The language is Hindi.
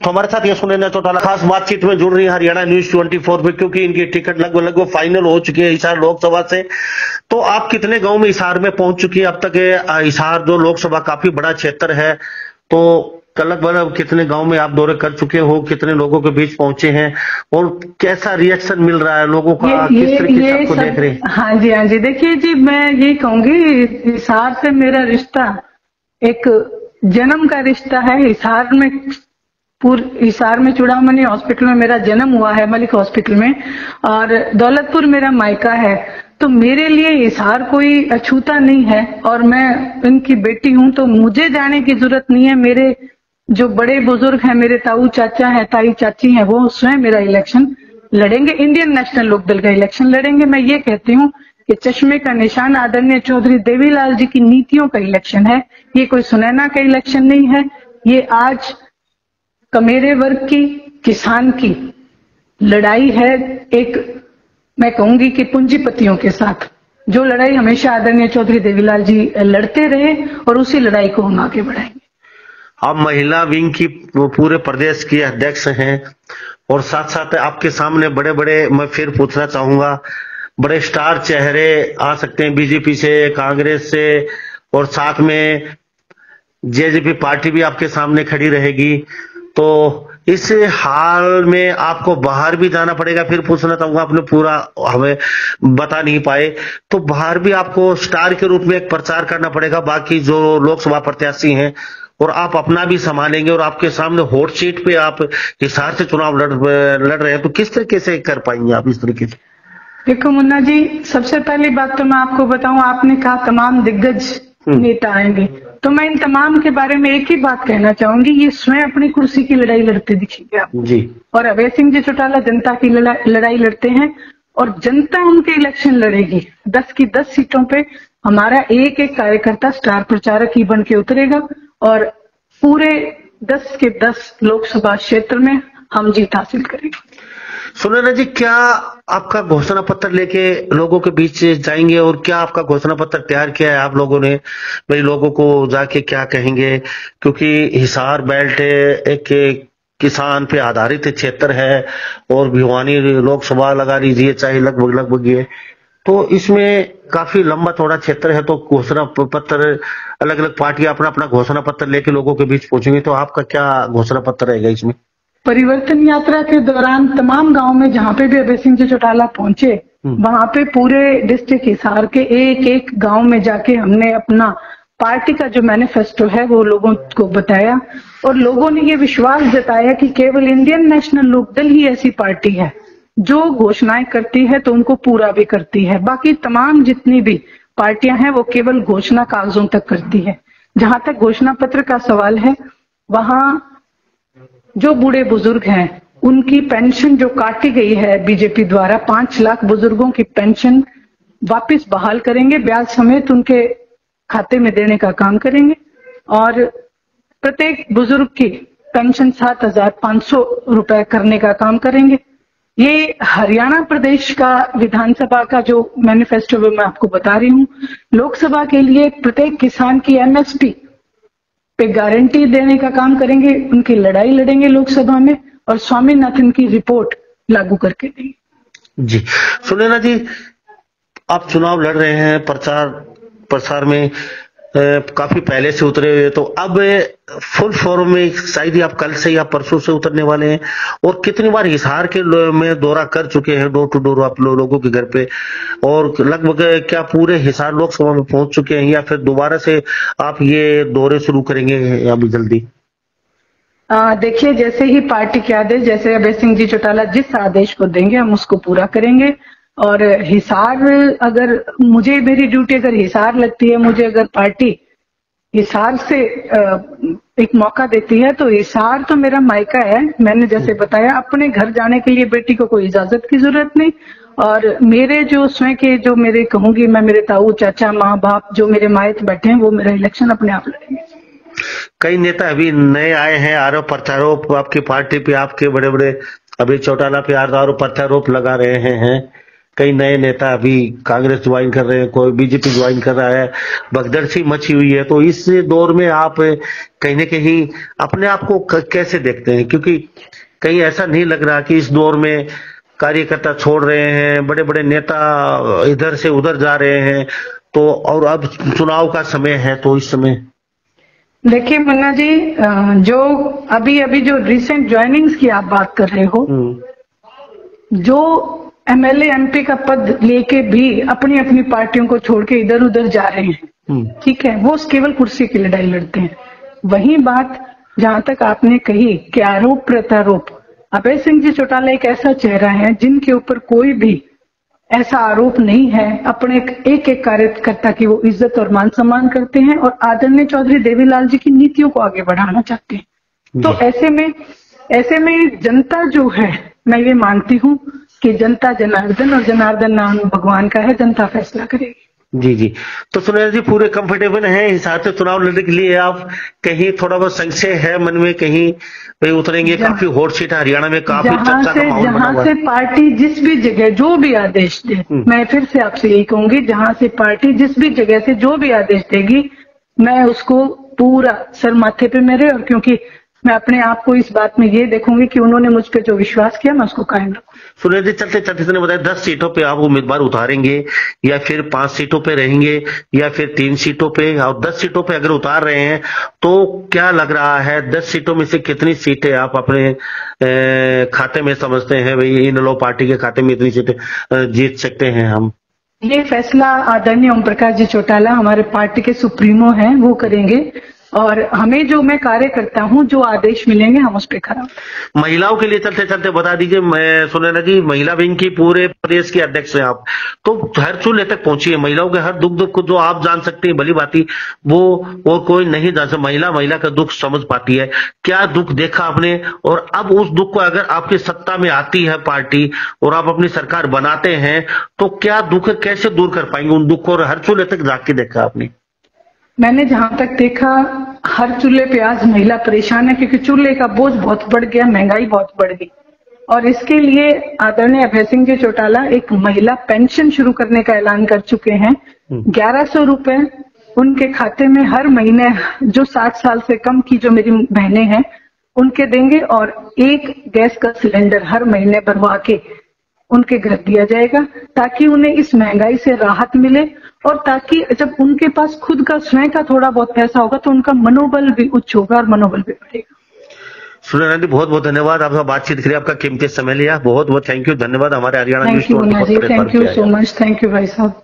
तो हमारे साथ ये सुनैना चौटाला खास बातचीत में जुड़ रही है हरियाणा न्यूज 24 पे, क्योंकि इनकी टिकट लगभग फाइनल हो चुकी है हिसार लोकसभा से। तो आप कितने गांव में हिसार में पहुंच चुकी है अब तक? हिसार जो लोकसभा काफी बड़ा क्षेत्र है, तो लगभग कितने गांव में आप दौरे कर चुके हो, कितने लोगों के बीच पहुंचे हैं और कैसा रिएक्शन मिल रहा है लोगों का, किस तरीके से आपको देख रहे हैं? हाँ जी, देखिए जी, मैं ये कहूंगी, हिसार से मेरा रिश्ता एक जन्म का रिश्ता है। हिसार में चूड़ामणि हॉस्पिटल में मेरा जन्म हुआ है, मलिक हॉस्पिटल में, और दौलतपुर मेरा मायका है। तो मेरे लिए हिसार कोई अछूता नहीं है और मैं इनकी बेटी हूं, तो मुझे जाने की जरूरत नहीं है। मेरे जो बड़े बुजुर्ग हैं, मेरे ताऊ चाचा है, ताई चाची है, वो स्वयं मेरा इलेक्शन लड़ेंगे, इंडियन नेशनल लोकदल का इलेक्शन लड़ेंगे। मैं ये कहती हूँ कि चश्मे का निशान आदरणीय चौधरी देवीलाल जी की नीतियों का इलेक्शन है, ये कोई सुनैना का इलेक्शन नहीं है। ये आज कमेरे वर्ग की, किसान की लड़ाई है, एक मैं कहूंगी कि पूंजीपतियों के साथ, जो लड़ाई हमेशा आदरणीय चौधरी देवीलाल जी लड़ते रहे और उसी लड़ाई को हम आगे बढ़ाएंगे। आप महिला विंग की पूरे प्रदेश की अध्यक्ष हैं और साथ साथ आपके सामने बड़े बड़े, मैं फिर पूछना चाहूंगा, बड़े स्टार चेहरे आ सकते हैं बीजेपी से, कांग्रेस से, और साथ में जेजेपी पार्टी भी आपके सामने खड़ी रहेगी। तो इस हाल में आपको बाहर भी जाना पड़ेगा। फिर पूछना चाहूंगा, आपने पूरा हमें बता नहीं पाए, तो बाहर भी आपको स्टार के रूप में एक प्रचार करना पड़ेगा बाकी जो लोकसभा प्रत्याशी हैं, और आप अपना भी संभालेंगे और आपके सामने हॉट सीट पे आप हिसार से चुनाव लड़ रहे हैं, तो किस तरीके से कर पाएंगे आप इस तरीके से? देखो मुन्ना जी, सबसे पहली बात तो मैं आपको बताऊं, आपने कहा तमाम दिग्गज नेता आएंगे, तो मैं इन तमाम के बारे में एक ही बात कहना चाहूंगी, ये स्वयं अपनी कुर्सी की लड़ाई लड़ते दिखेंगे आप जी। और अभय सिंह जी चौटाला जनता की लड़ाई लड़ते हैं और जनता उनके इलेक्शन लड़ेगी। 10 की 10 सीटों पे हमारा एक एक कार्यकर्ता स्टार प्रचारक ही बन के उतरेगा और पूरे 10 के 10 लोकसभा क्षेत्र में हम जीत हासिल करेंगे। सुनैना जी, क्या आपका घोषणा पत्र लेके लोगों के बीच जाएंगे और क्या आपका घोषणा पत्र तैयार किया है आप लोगों ने? भाई लोगों को जाके क्या कहेंगे, क्योंकि हिसार बेल्ट एक किसान पे आधारित क्षेत्र है और भिवानी लोकसभा लगा लीजिए चाहे लगभग ये, तो इसमें काफी लंबा चौड़ा क्षेत्र है। तो घोषणा पत्र अलग अलग पार्टियां अपना अपना घोषणा पत्र लेके लोगों के बीच पहुंचेंगे, तो आपका क्या घोषणा पत्र रहेगा इसमें? परिवर्तन यात्रा के दौरान तमाम गांव में जहां पे भी अभय सिंह जी चौटाला पहुंचे, वहां पे पूरे डिस्ट्रिक्ट हिसार के एक एक गांव में जाके हमने अपना पार्टी का जो मैनिफेस्टो है वो लोगों को बताया और लोगों ने ये विश्वास जताया कि केवल इंडियन नेशनल लोकदल ही ऐसी पार्टी है जो घोषणाएं करती है तो उनको पूरा भी करती है। बाकी तमाम जितनी भी पार्टियां हैं वो केवल घोषणा कागजों तक करती है। जहां तक घोषणा पत्र का सवाल है, वहां जो बूढ़े बुजुर्ग हैं उनकी पेंशन जो काटी गई है बीजेपी द्वारा, 5 लाख बुजुर्गों की पेंशन वापस बहाल करेंगे, ब्याज समेत उनके खाते में देने का काम करेंगे और प्रत्येक बुजुर्ग की पेंशन 7,500 रुपए करने का काम करेंगे। ये हरियाणा प्रदेश का विधानसभा का जो मैनिफेस्टो मैं आपको बता रही हूँ। लोकसभा के लिए प्रत्येक किसान की एमएसपी पे गारंटी देने का काम करेंगे, उनकी लड़ाई लड़ेंगे लोकसभा में और स्वामीनाथन की रिपोर्ट लागू करके देंगे। जी। सुनैना जी, आप चुनाव लड़ रहे हैं, प्रसार में काफी पहले से उतरे हुए, तो अब फुल फॉर्म में शायद ही आप कल से या परसों से उतरने वाले हैं, और कितनी बार हिसार के में दौरा कर चुके हैं, डोर टू डोर आप लोगों के घर पे, और लगभग क्या पूरे हिसार लोकसभा में पहुंच चुके हैं या फिर दोबारा से आप ये दौरे शुरू करेंगे अभी जल्दी? देखिए, जैसे ही पार्टी के आदेश, जैसे अभय सिंह जी चौटाला जिस आदेश को देंगे हम उसको पूरा करेंगे। और हिसार, अगर मुझे मेरी ड्यूटी अगर हिसार लगती है, मुझे अगर पार्टी हिसार से एक मौका देती है तो हिसार तो मेरा मायका है। मैंने जैसे बताया, अपने घर जाने के लिए बेटी को कोई इजाजत की जरूरत नहीं, और मेरे जो स्वयं के जो मेरे कहूंगी मैं, मेरे ताऊ चाचा माँ बाप जो मेरे मायत बैठे हैं वो मेरा इलेक्शन अपने आप लड़ेंगे। कई नेता अभी नए आए हैं, आरोप प्रत्यारोप आपकी पार्टी पे, आपके बड़े बड़े अभी चौटाला पे आरोप प्रत्यारोप लगा रहे हैं, कई नए नेता अभी कांग्रेस ज्वाइन कर रहे हैं, कोई बीजेपी ज्वाइन कर रहा है, भगदड़ सी मची हुई है। तो इस दौर में आप कहीं न कहीं अपने आप को कैसे देखते हैं? क्योंकि कहीं ऐसा नहीं लग रहा कि इस दौर में कार्यकर्ता छोड़ रहे हैं, बड़े बड़े नेता इधर से उधर जा रहे हैं, तो और अब चुनाव का समय है, तो इस समय देखिए मुन्ना जी, जो अभी जो रिसेंट ज्वाइनिंग्स की आप बात कर रहे हो, जो एमएलए एमपी का पद लेके भी अपनी अपनी पार्टियों को छोड़ के इधर उधर जा रहे हैं, ठीक है, वो केवल कुर्सी की लड़ाई लड़ते हैं। वही बात जहां तक आपने कही कि आरोप प्रत्यारोप, अभय सिंह जी चौटाला एक ऐसा चेहरा है जिनके ऊपर कोई भी ऐसा आरोप नहीं है। अपने एक एक कार्यकर्ता की वो इज्जत और मान सम्मान करते हैं और आदरणीय चौधरी देवीलाल जी की नीतियों को आगे बढ़ाना चाहते हैं। तो ऐसे में जनता जो है, मैं ये मानती हूँ कि जनता जनार्दन और जनार्दन नाम भगवान का है, जनता फैसला करेगी। जी जी। तो सुनील जी पूरे कंफर्टेबल हैं इस हिसाब से चुनाव लड़ने के लिए? आप कहीं थोड़ा बहुत संशय है मन में, कहीं भाई उतरेंगे? काफी हॉट सीट है हरियाणा में, काफी चर्चा का माहौल बना हुआ है। जहां से पार्टी जिस भी जगह जो भी आदेश दे, मैं फिर से आपसे यही कहूंगी, जहां से पार्टी जिस भी जगह से जो भी आदेश देगी, मैं उसको पूरा सर माथे पे मेरे, और क्योंकि मैं अपने आप को इस बात में ये देखूंगी कि उन्होंने मुझ पे जो विश्वास किया मैं उसको कायम रखूं। सुनील जी चलते चलते ने बताया 10 सीटों पे आप उम्मीदवार उतारेंगे, या फिर 5 सीटों पे रहेंगे, या फिर 3 सीटों पे? और 10 सीटों पे अगर उतार रहे हैं तो क्या लग रहा है 10 सीटों में से कितनी सीटें आप अपने खाते में समझते हैं? भाई इन लो पार्टी के खाते में इतनी सीटें जीत सकते हैं हम। ये फैसला आदरणीय ओम प्रकाश जी चौटाला हमारे पार्टी के सुप्रीमो हैं, वो करेंगे, और हमें जो मैं कार्य करता हूँ, जो आदेश मिलेंगे हम उस पर खरा। महिलाओं के लिए चलते चलते बता दीजिए, मैं सुनैना जी महिला विंग की पूरे प्रदेश के अध्यक्ष हैं आप, तो हर चूल्हे तक पहुंची है। महिलाओं के हर दुख को जो आप जान सकते हैं भली बाती, वो कोई नहीं जान सकता। महिला का दुख समझ पाती है। क्या दुख देखा आपने, और अब उस दुख को अगर आपकी सत्ता में आती है पार्टी और आप अपनी सरकार बनाते हैं, तो क्या दुख कैसे दूर कर पाएंगे उन दुख को? और हर चूल्हे तक जाके देखा आपने? मैंने जहां तक देखा, हर चूल्हे पे आज महिला परेशान है, क्योंकि चूल्हे का बोझ बहुत बढ़ गया, महंगाई बहुत बढ़ गई, और इसके लिए आदरणीय अभय सिंह जी चौटाला एक महिला पेंशन शुरू करने का ऐलान कर चुके हैं। 1100 रुपए उनके खाते में हर महीने, जो 60 साल से कम की जो मेरी बहनें हैं उनके देंगे, और एक गैस का सिलेंडर हर महीने भरवा के उनके घर दिया जाएगा, ताकि उन्हें इस महंगाई से राहत मिले, और ताकि जब उनके पास खुद का स्वयं का थोड़ा बहुत पैसा होगा तो उनका मनोबल भी उच्च होगा और मनोबल भी बढ़ेगा। सुनील जी बहुत बहुत धन्यवाद, आपका बातचीत करिए, आपका कीमती समय लिया, बहुत बहुत थैंक यू, धन्यवाद हमारे Haryana news. Thank you so much, thank you भाई साहब।